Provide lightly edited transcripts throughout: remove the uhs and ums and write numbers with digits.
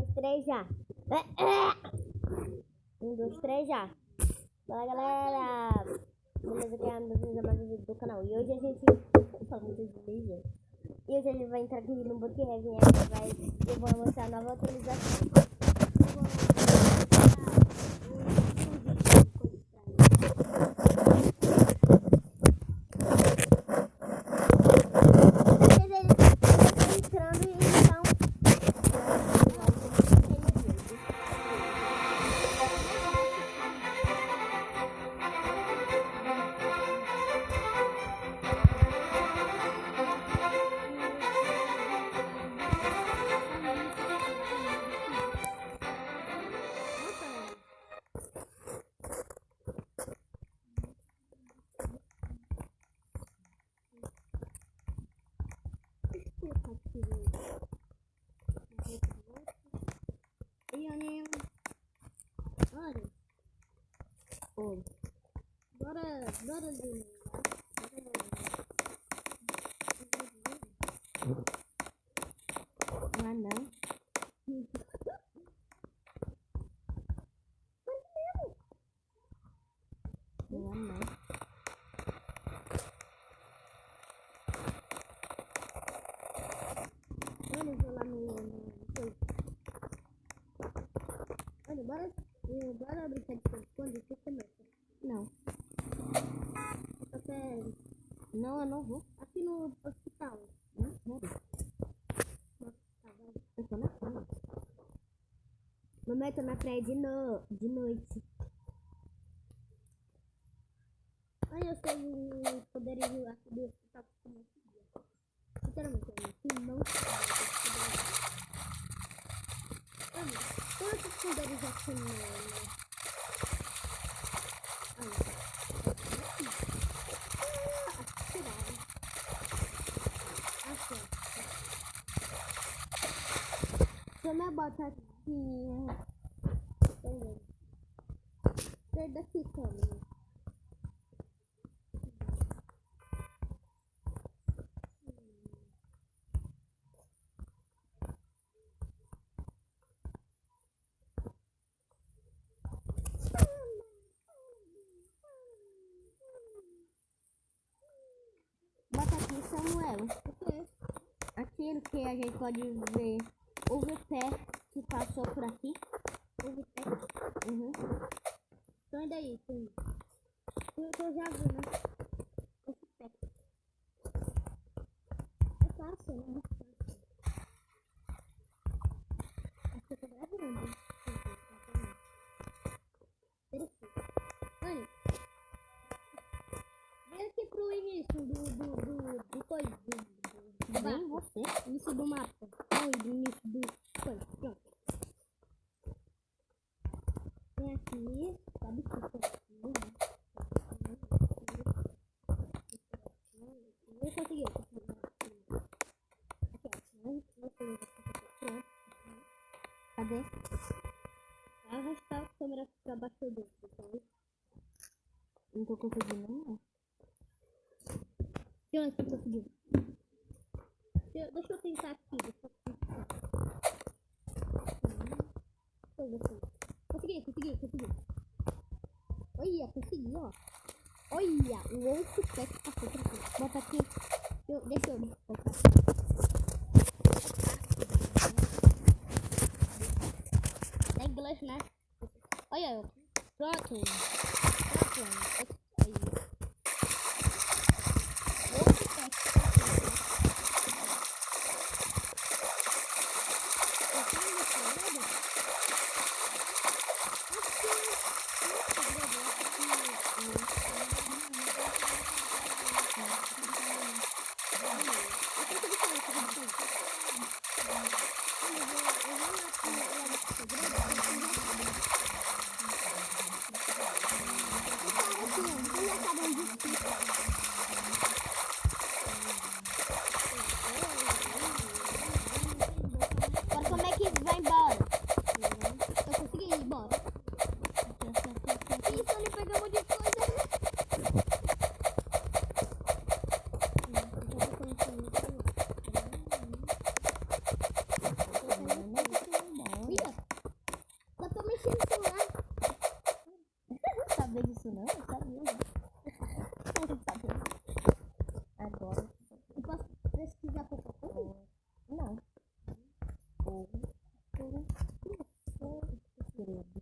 2, 3 já. 1, 2, 3 já. Fala galera, beleza? Aqui é a minha mais um vídeo do canal. E hoje a gente E hoje a gente vai entrar aqui no brookvhem e eu vou mostrar a nova atualização. Oi. Bora ver. Ah, não. Olha, eu vou lá no Olha, bora brincar de esconde que começa. Não. Não, eu não vou. Aqui no hospital. Não vou. Eu tô na cama. Mamãe, tô na praia de noite. Olha, eu sei os poderes aqui do hospital que eu não sabia. Sinceramente, eu não sabia. Olha, todos os poderes aqui no... Deixa eu botar aqui. Sai daqui, câmera. Bota aqui, Samuel. Aquilo que a gente pode ver. Houve pé que passou por aqui. Houve pé. Então daí, sim. Eu já vi, né? Esse pé. É fácil, né? Acho que eu tô gravando. Olha. Vem aqui pro início do coisa. Vem você. Início do mapa. Do início do coisa. Pronto. Vem aqui. Sabe que eu tô aqui, né? Eu consegui. Aqui, ó. Cadê? Arrastar a câmera pra baixo do outro. Não tô conseguindo, não. Deixa eu conseguir. Deixa eu tentar aqui. Consegui. Olha, consegui, ó. Olha, o outro pé que passou por aqui. Bota aqui. Deixa eu botar. É inglês, né? Olha, pronto. Agora como é que vai embora? Eu consegui ir embora. Isso, ele pegou um monte de coisa.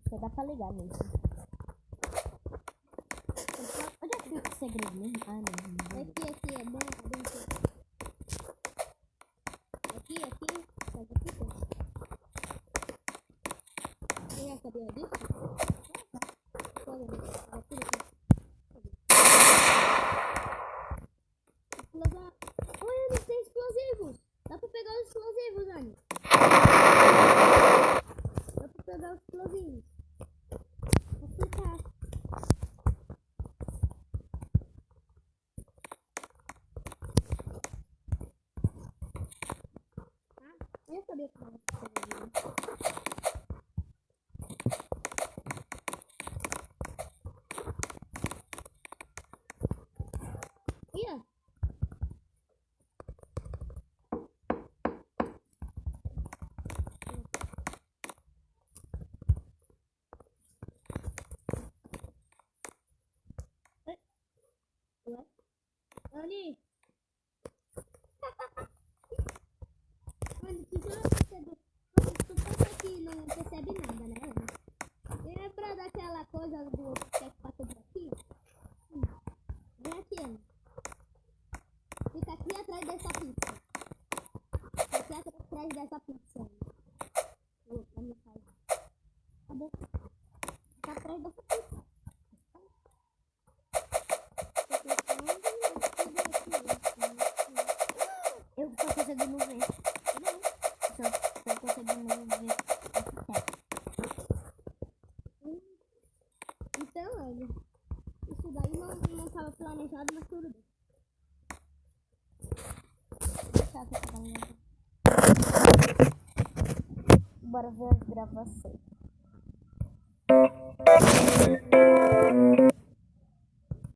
Só dá pra ligar mesmo. Onde é que fica o segredo mesmo? Ah, não. Aqui, é bem aqui. Aqui. Sai daqui, pô. Você já sabia disso? Olha, eles têm explosivos. Dá pra pegar os explosivos, Anny. Dá pra pegar os explosivos. Vou clicar. Eu sabia que dava pra pegar. Ia. Anny. Anny, tu já percebeu? Tu pensa que não percebe nada, né, Anny? Lembra daquela coisa do outro que passou por aqui? Vem aqui, Anny. Fica aqui atrás dessa pizza. Fica aqui atrás dessa pizza, Anny. Cadê? Fica atrás dessa pizza. Eu tô conseguindo ver. Não. Tô conseguindo ver esse teto. Então, olha. Isso daí não tava planejado, mas tudo bem. Bora ver as gravações.